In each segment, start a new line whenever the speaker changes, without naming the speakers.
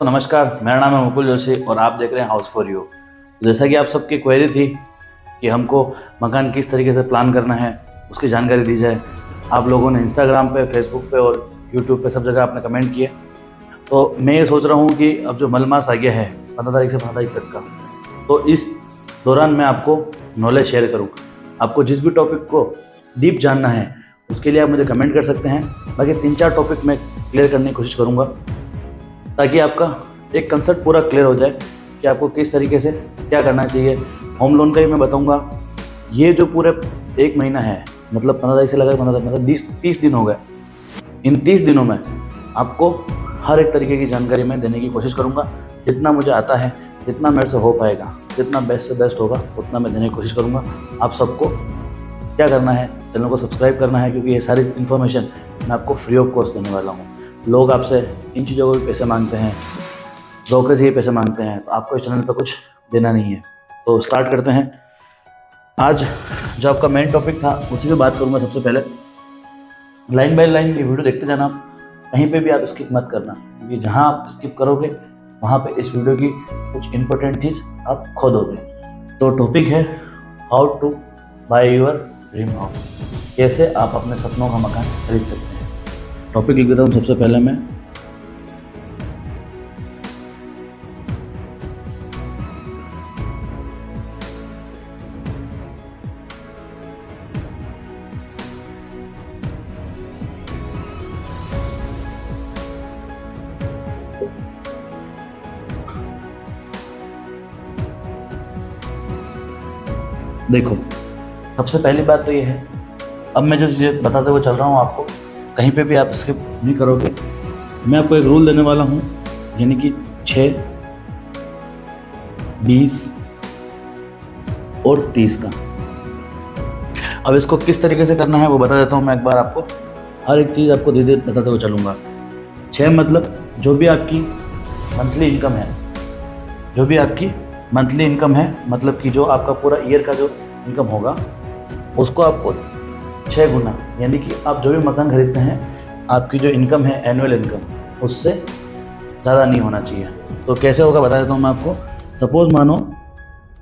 तो नमस्कार, मेरा नाम है मुकुल जोशी और आप देख रहे हैं हाउस फॉर यू। जैसा कि आप सबकी क्वेरी थी कि हमको मकान किस तरीके से प्लान करना है उसकी जानकारी दी जाए। आप लोगों ने इंस्टाग्राम पे, फेसबुक पे और यूट्यूब पे सब जगह आपने कमेंट किए। तो मैं ये सोच रहा हूँ कि अब जो मलमास आ गया है 15 तारीख से 15 तारीख तक का, तो इस दौरान मैं आपको नॉलेज शेयर करूँगा। आपको जिस भी टॉपिक को डीप जानना है उसके लिए आप मुझे कमेंट कर सकते हैं। बाकी 3-4 टॉपिक मैं क्लियर करने की कोशिश करूँगा ताकि आपका एक कंसेप्ट पूरा क्लियर हो जाए कि आपको किस तरीके से क्या करना चाहिए। होम लोन का ही मैं बताऊंगा। ये जो पूरे 1 महीना है, मतलब 15 तारीख से लगा 15 तारीख, मतलब 30 दिन हो गए। इन 30 दिनों में आपको हर एक तरीके की जानकारी मैं देने की कोशिश करूंगा। जितना मुझे आता है, जितना मेरे से हो पाएगा, जितना बेस्ट से बेस्ट होगा उतना मैं देने की कोशिश करूँगा। आप सबको क्या करना है, चैनल को सब्सक्राइब करना है, क्योंकि ये सारी इन्फॉर्मेशन मैं आपको फ्री ऑफ कॉस्ट देने वाला हूँ। लोग आपसे इन चीज़ों को भी पैसे मांगते हैं, ब्रोकर से ही पैसे मांगते हैं, तो आपको इस चैनल पर कुछ देना नहीं है। तो स्टार्ट करते हैं। आज जो आपका मेन टॉपिक था उसी पे बात करूँगा। सबसे पहले लाइन बाय लाइन ये वीडियो देखते जाना, कहीं पे भी आप स्किप मत करना, क्योंकि जहाँ आप स्किप करोगे वहाँ पे इस वीडियो की कुछ इंपॉर्टेंट चीज़ आप खो दोगे। तो टॉपिक है how to buy your dream house, कैसे आप अपने सपनों का मकान खरीद सकते हैं। टॉपिक लिख देता हूँ सबसे पहले मैं। देखो, सबसे पहली बात तो ये है, अब मैं जो चीज़ें बताते हुए चल रहा हूँ आपको, कहीं पे भी आप स्किप नहीं करोगे। मैं आपको एक रूल देने वाला हूँ, यानी कि 6, 20 और 30 का। अब इसको किस तरीके से करना है वो बता देता हूँ मैं एक बार आपको। हर एक चीज़ आपको धीरे धीरे बताते हुए चलूँगा। 6 मतलब जो भी आपकी मंथली इनकम है, जो भी आपकी मंथली इनकम है, मतलब कि जो आपका पूरा ईयर का जो इनकम होगा उसको आपको 6 गुना, यानी कि आप जो भी मकान खरीदते हैं आपकी जो इनकम है, एनुअल इनकम, उससे ज़्यादा नहीं होना चाहिए। तो कैसे होगा बता देता हूँ मैं आपको। सपोज़ मानो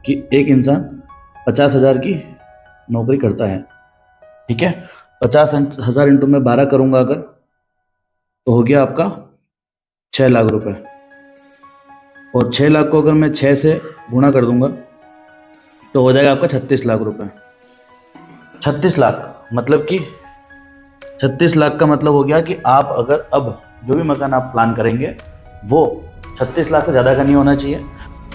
कि एक इंसान 50,000 की नौकरी करता है, ठीक है। 50,000 इंटू में 12 करूँगा अगर, तो हो गया आपका 6 लाख रुपए। और 6 लाख को अगर मैं 6 से गुणा कर दूंगा तो हो जाएगा आपका 36 लाख रुपए। 36 लाख मतलब कि 36 लाख का मतलब हो गया कि आप अगर अब जो भी मकान आप प्लान करेंगे वो 36 लाख से ज़्यादा का नहीं होना चाहिए।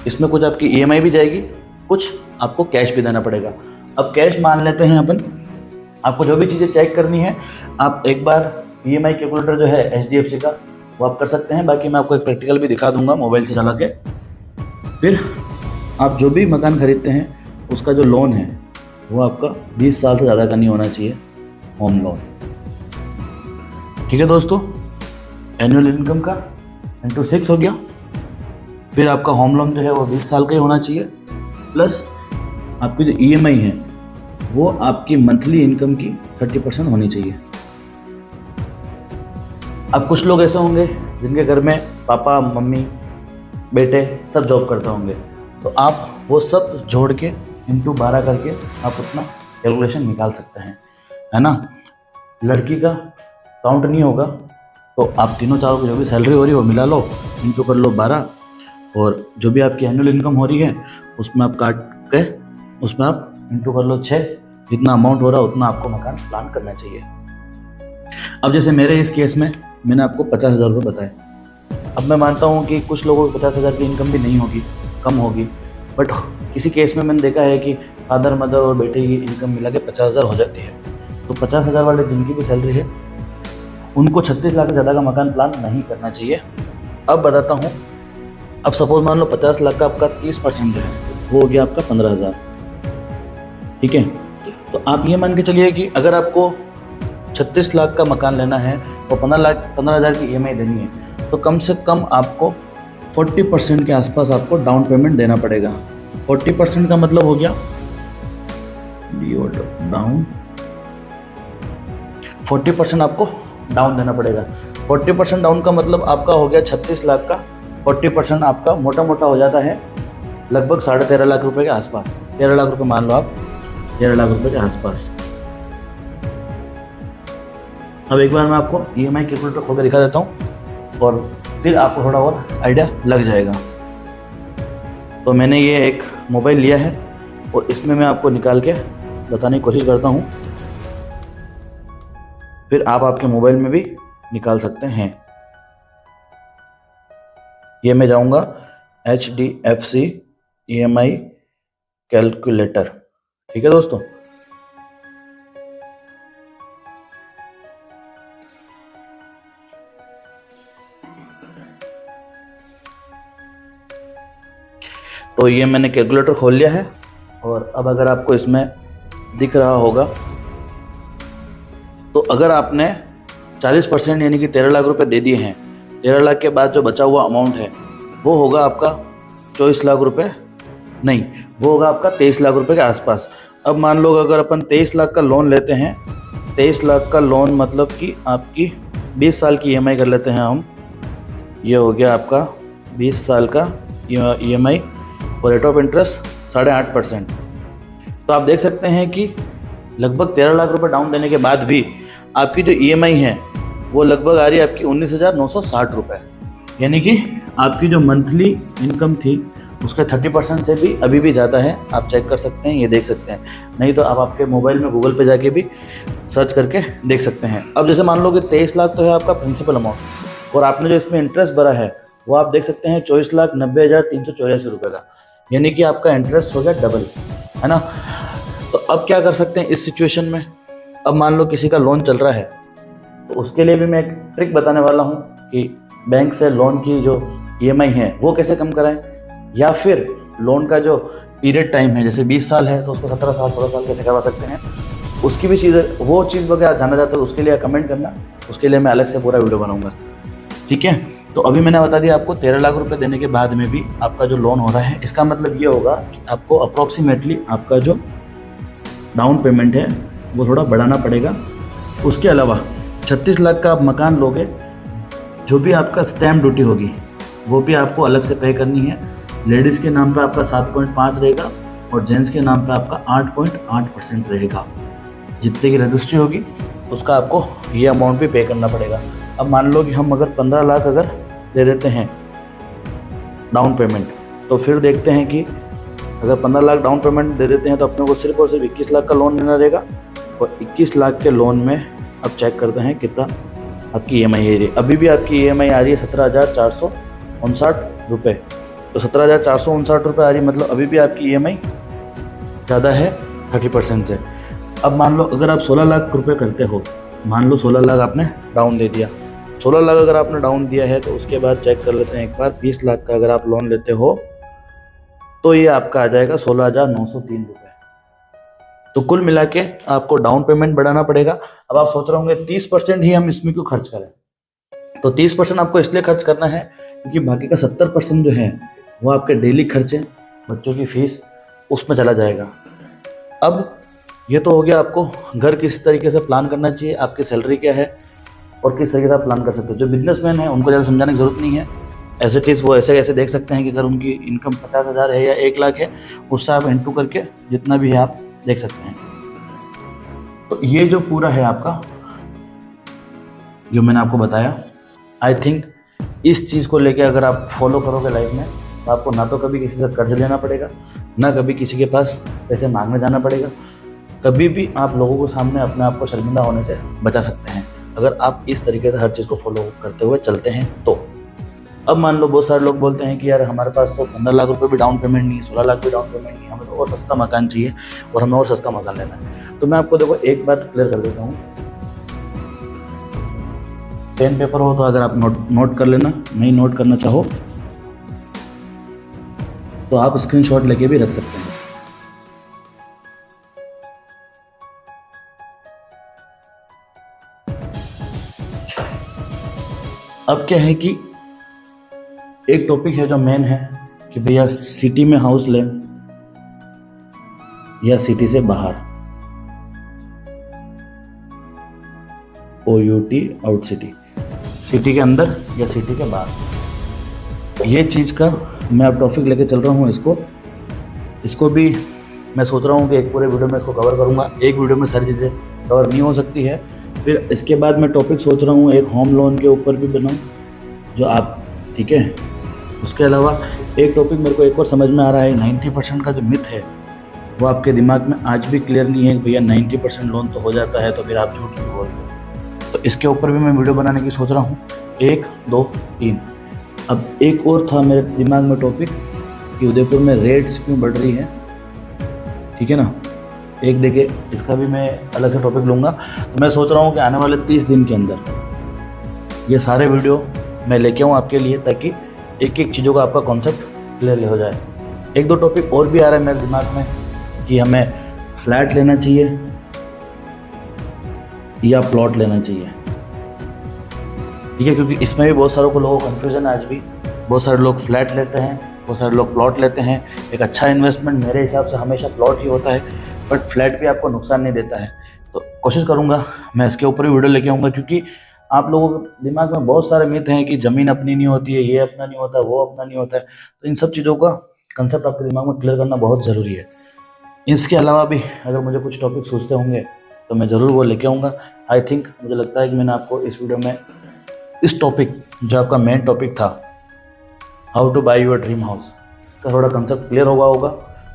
इसमें कुछ आपकी EMI भी जाएगी, कुछ आपको कैश भी देना पड़ेगा। अब कैश मान लेते हैं अपन। आपको जो भी चीज़ें चेक करनी है आप एक बार EMI कैलकुलेटर जो है HDFC का वो आप कर सकते हैं। बाकी मैं आपको एक प्रैक्टिकल भी दिखा दूंगा मोबाइल से चला के। फिर आप जो भी मकान खरीदते हैं उसका जो लोन है वो आपका 20 साल से ज़्यादा का नहीं होना चाहिए, होम लोन, ठीक है दोस्तों। एनुअल इनकम का इंटू 6 हो गया। फिर आपका होम लोन जो है वो 20 साल का ही होना चाहिए, प्लस आपकी जो EMI है वो आपकी मंथली इनकम की 30% होनी चाहिए। अब कुछ लोग ऐसे होंगे जिनके घर में पापा, मम्मी, बेटे सब जॉब करते होंगे, तो आप वो सब जोड़ के इंटू 12 करके आप अपना कैलकुलेशन निकाल सकते हैं, है ना। लड़की का काउंट नहीं होगा, तो आप तीनों चारों की जो भी सैलरी हो रही है वो मिला लो, इंटू कर लो 12, और जो भी आपकी एनुअल इनकम हो रही है उसमें आप काट के उसमें आप इंटू कर लो 6। जितना अमाउंट हो रहा है उतना आपको मकान प्लान करना चाहिए। अब जैसे मेरे इस केस में मैंने आपको 50,000 रुपये बताए। अब मैं मानता हूँ कि कुछ लोगों को 50,000 की इनकम भी नहीं होगी, कम होगी, बट किसी केस में मैंने देखा है कि फादर, मदर और बेटे की इनकम मिला के 50,000 हो जाती है। तो 50,000 वाले जिनकी भी सैलरी है उनको 36 लाख से ज़्यादा का मकान प्लान नहीं करना चाहिए। अब बताता हूँ। अब सपोज मान लो 50 लाख का आपका 30% है, वो हो गया आपका 15,000, ठीक है। तो आप ये मान के चलिए कि अगर आपको 36 लाख का मकान लेना है तो 15,000 की EMI देनी है, तो कम से कम आपको 40% के आसपास आपको डाउन पेमेंट देना पड़ेगा। 40% का मतलब हो गया डाउन, 40% आपको डाउन देना पड़ेगा। 40% डाउन का मतलब आपका हो गया 36 लाख का 40% आपका मोटा मोटा हो जाता है लगभग 13.5 लाख रुपए के आसपास। 13 लाख रुपए मान लो आप, 13 लाख रुपए के आसपास। अब एक बार मैं आपको EMI कैलकुलेटर खोल कर दिखा देता हूँ और फिर आपको थोड़ा और आइडिया लग जाएगा। तो मैंने ये एक मोबाइल लिया है और इसमें मैं आपको निकाल के बताने की कोशिश करता हूँ, फिर आप आपके मोबाइल में भी निकाल सकते हैं। ये मैं जाऊँगा HDFC EMI कैलकुलेटर, ठीक है दोस्तों। तो ये मैंने कैलकुलेटर खोल लिया है और अब अगर आपको इसमें दिख रहा होगा तो अगर आपने 40% यानी कि 13 लाख रुपए दे दिए हैं, 13 लाख के बाद जो बचा हुआ अमाउंट है वो होगा आपका 24 लाख रुपए, नहीं वो होगा आपका 23 लाख रुपए के आसपास। अब मान लो अगर अपन 23 लाख का लोन लेते हैं, 23 लाख का लोन मतलब कि आपकी 20 साल की EMI कर लेते हैं हम। ये हो गया आपका 20 साल का EMI और रेट ऑफ इंटरेस्ट 8.5%। तो आप देख सकते हैं कि लगभग 13 लाख रुपए डाउन देने के बाद भी आपकी जो EMI है वो लगभग आ रही है आपकी 19,960 रुपये, यानी कि आपकी जो मंथली इनकम थी उसका 30% से भी अभी भी ज़्यादा है। आप चेक कर सकते हैं, ये देख सकते हैं, नहीं तो आप आपके मोबाइल में गूगल पे जाके भी सर्च करके देख सकते हैं। अब जैसे मान लो कि 23 लाख तो है आपका प्रिंसिपल अमाउंट और आपने जो इसमें इंटरेस्ट भरा है वो आप देख सकते हैं 24,90,384 रुपये का, यानी कि आपका इंटरेस्ट हो गया डबल, है ना। तो अब क्या कर सकते हैं इस सिचुएशन में, अब मान लो किसी का लोन चल रहा है तो उसके लिए भी मैं एक ट्रिक बताने वाला हूँ कि बैंक से लोन की जो EMI है वो कैसे कम कराएं, या फिर लोन का जो पीरियड टाइम है जैसे 20 साल है तो उसको 17 साल 16 साल कैसे करवा सकते हैं, उसकी भी चीज़ें, वो चीज़ वगैरह जानना चाहते हो उसके लिए कमेंट करना, उसके लिए मैं अलग से पूरा वीडियो बनाऊँगा, ठीक है। तो अभी मैंने बता दिया आपको 13 लाख रुपए देने के बाद में भी आपका जो लोन हो रहा है, इसका मतलब ये होगा कि आपको अप्रोक्सीमेटली आपका जो डाउन पेमेंट है वो थोड़ा बढ़ाना पड़ेगा। उसके अलावा 36 लाख का आप मकान लोगे, जो भी आपका स्टैम्प ड्यूटी होगी वो भी आपको अलग से पे करनी है। लेडीज़ के नाम पे आपका 7.5 रहेगा और जेंट्स के नाम पे आपका 8.8% रहेगा। जितने की रजिस्ट्री होगी उसका आपको ये अमाउंट भी पे करना पड़ेगा। अब मान लो कि हम अगर 15 लाख अगर दे देते हैं डाउन पेमेंट, तो फिर देखते हैं कि अगर 15 लाख डाउन पेमेंट दे देते हैं तो अपने को सिर्फ और सिर्फ 21 लाख का लोन लेना रहेगा। और 21 लाख के लोन में अब चेक करते हैं कितना आपकी EMI आ रही है। अभी भी आपकी EMI आ रही है 17,459 रुपये। तो 17,459 रुपये आ रही, मतलब अभी भी आपकी EMI ज़्यादा है 30% से। अब मान लो अगर आप 16 लाख रुपये करते हो, मान लो 16 लाख आपने डाउन दे दिया, 16 लाख अगर आपने डाउन दिया है तो उसके बाद चेक कर लेते हैं एक बार, 20 लाख का अगर आप लोन लेते हो तो ये आपका आ जाएगा 16,903 रुपये। तो कुल मिला के आपको डाउन पेमेंट बढ़ाना पड़ेगा। अब आप सोच रहे होंगे 30% ही हम इसमें क्यों खर्च करें, तो 30% आपको इसलिए खर्च करना है क्योंकि बाकी का 70% जो है वो आपके डेली खर्चे, बच्चों की फीस, उसमें चला जाएगा। अब ये तो हो गया आपको घर किस तरीके से प्लान करना चाहिए, आपकी सैलरी क्या है और किस तरीके से आप प्लान कर सकते हो। जो बिजनेसमैन है उनको ज़्यादा समझाने की जरूरत नहीं है, एज इट इज़ वो ऐसे ऐसे देख सकते हैं कि अगर उनकी इनकम 50,000 है या 1 लाख है, उससे आप इंटू करके जितना भी है आप देख सकते हैं। तो ये जो पूरा है आपका जो मैंने आपको बताया, आई थिंक इस चीज़ को लेके अगर आप फॉलो करोगे लाइफ में तो आपको ना तो कभी किसी से कर्ज लेना पड़ेगा, ना कभी किसी के पास पैसे मांगने जाना पड़ेगा, कभी भी आप लोगों के सामने अपने आप को शर्मिंदा होने से बचा सकते हैं अगर आप इस तरीके से हर चीज़ को फॉलो करते हुए चलते हैं तो। अब मान लो बहुत सारे लोग बोलते हैं कि यार हमारे पास तो 15 लाख रुपए भी डाउन पेमेंट नहीं है, 16 लाख भी डाउन पेमेंट नहीं है, हमें तो और सस्ता मकान चाहिए और हमें और सस्ता मकान लेना है। तो मैं आपको देखो एक बात क्लियर कर देता हूँ, पेन पेपर हो तो अगर आप नोट कर लेना, नहीं नोट करना चाहो तो आप स्क्रीनशॉट लेके भी रख सकते हैं। अब क्या है कि एक टॉपिक है जो मेन है कि भैया सिटी में हाउस लें या सिटी से बाहर, OUT आउट सिटी, सिटी के अंदर या सिटी के बाहर। ये चीज़ का मैं अब टॉपिक लेके चल रहा हूँ। इसको भी मैं सोच रहा हूँ कि एक पूरे वीडियो में इसको कवर करूँगा। एक वीडियो में सारी चीज़ें कवर नहीं हो सकती है। फिर इसके बाद मैं टॉपिक सोच रहा हूँ एक होम लोन के ऊपर भी बनाऊँ, जो आप, ठीक है। उसके अलावा एक टॉपिक मेरे को एक और समझ में आ रहा है, 90% का जो मिथ है वो आपके दिमाग में आज भी क्लियर नहीं है कि भैया 90% लोन तो हो जाता है, तो फिर आप झूठ क्यों बोल रहे हो। तो इसके ऊपर भी मैं वीडियो बनाने की सोच रहा हूँ। 1, 2, 3। अब एक और था मेरे दिमाग में टॉपिक कि उदयपुर में रेट्स क्यों बढ़ रही है, ठीक है ना। एक देखिए, इसका भी मैं अलग से टॉपिक लूँगा। तो मैं सोच रहा हूँ कि आने वाले 30 दिन के अंदर ये सारे वीडियो मैं लेके आऊँ आपके लिए, ताकि एक एक चीज़ों का आपका कॉन्सेप्ट क्लियर हो जाए। 1-2 टॉपिक और भी आ रहा है मेरे दिमाग में कि हमें फ्लैट लेना चाहिए या प्लॉट लेना चाहिए, ठीक है। क्योंकि इसमें भी बहुत सारों को लोगों को कन्फ्यूजन है आज भी। बहुत सारे लोग फ्लैट लेते हैं, बहुत सारे लोग प्लॉट लेते हैं। एक अच्छा इन्वेस्टमेंट मेरे हिसाब से हमेशा प्लॉट ही होता है, बट फ्लैट भी आपको नुकसान नहीं देता है। तो कोशिश करूँगा मैं इसके ऊपर भी वीडियो लेके आऊँगा, क्योंकि आप लोगों के दिमाग में बहुत सारे मिथ हैं कि ज़मीन अपनी नहीं होती है, ये अपना नहीं होता है, वो अपना नहीं होता है। तो इन सब चीज़ों का कंसेप्ट आपके दिमाग में क्लियर करना बहुत ज़रूरी है। इसके अलावा भी अगर मुझे कुछ टॉपिक सोचते होंगे तो मैं ज़रूर वो लेके आऊँगा। आई थिंक, मुझे लगता है कि मैंने आपको इस वीडियो में इस टॉपिक, जो आपका मेन टॉपिक था, how two by your dream house, का थोड़ा कंसेप्ट क्लियर होगा।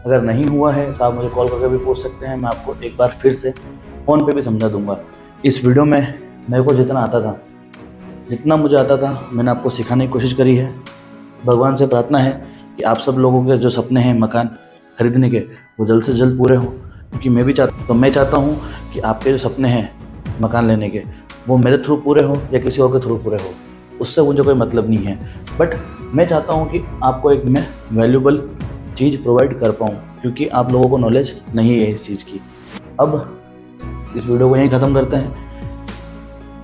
अगर नहीं हुआ है तो आप मुझे कॉल करके भी पूछ सकते हैं, मैं आपको एक बार फिर से फ़ोन पे भी समझा दूंगा। इस वीडियो में मेरे को जितना आता था, जितना मुझे आता था, मैंने आपको सिखाने की कोशिश करी है। भगवान से प्रार्थना है कि आप सब लोगों के जो सपने हैं मकान खरीदने के, वो जल्द से जल्द पूरे हों, क्योंकि मैं चाहता हूँ कि आपके जो सपने हैं मकान लेने के, वो मेरे थ्रू पूरे हो या किसी और के थ्रू पूरे हो, उससे मुझे कोई मतलब नहीं है। बट मैं चाहता हूँ कि आपको एक मैं वैल्यूबल चीज़ प्रोवाइड कर पाऊँ, क्योंकि आप लोगों को नॉलेज नहीं है इस चीज़ की। अब इस वीडियो को यहीं ख़त्म करते हैं।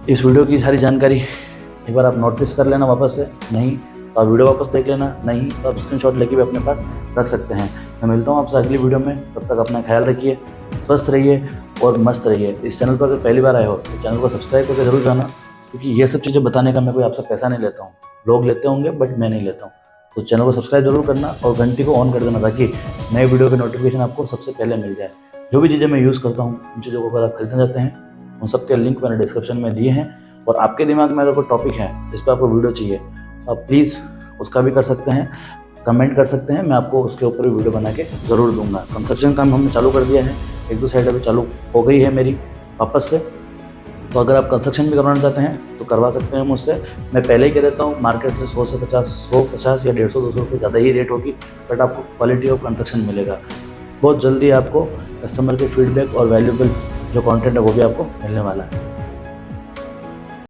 इस वीडियो की सारी जानकारी एक बार आप नोटिस कर लेना वापस से, नहीं तो आप वीडियो वापस देख लेना, नहीं तो आप स्क्रीनशॉट लेके भी अपने पास रख सकते हैं। मैं मिलता हूँ आपसे अगली वीडियो में। तब तक अपना ख्याल रखिए, स्वस्थ रहिए और मस्त रहिए। इस चैनल पर अगर पहली बार आए हो तो चैनल को सब्सक्राइब करके जरूर जाना, क्योंकि ये सब चीज़ें बताने का मैं कोई आपसे पैसा नहीं लेता हूँ। लोग लेते होंगे बट मैं नहीं लेता हूँ। तो चैनल को सब्सक्राइब जरूर करना और घंटी को ऑन कर देना, ताकि नए वीडियो की नोटिफिकेशन आपको सबसे पहले मिल जाए। जो भी चीज़ें मैं यूज़ करता हूँ, उन चीज़ों को अगर आप खरीदना चाहते हैं, उन सबके लिंक मैंने डिस्क्रिप्शन में दिए हैं। और आपके दिमाग में अगर कोई टॉपिक है जिस पर आपको वीडियो चाहिए, तो आप प्लीज़ उसका भी कर सकते हैं, कमेंट कर सकते हैं। मैं आपको उसके ऊपर भी वीडियो बना के ज़रूर दूंगा। कंस्ट्रक्शन काम हमने चालू कर दिया है, 1-2 साइड अभी चालू हो गई है मेरी वापस से। तो अगर आप कंस्ट्रक्शन भी करवाना चाहते हैं तो करवा सकते हैं मुझसे। मैं पहले ही कह देता हूँ, मार्केट से 150 या 150-200 रुपये ज़्यादा ही रेट होगी, बट आपको क्वालिटी ऑफ कंस्ट्रक्शन मिलेगा। बहुत जल्दी आपको कस्टमर के फीडबैक और वैल्यूबल जो कंटेंट है वो भी आपको मिलने वाला है।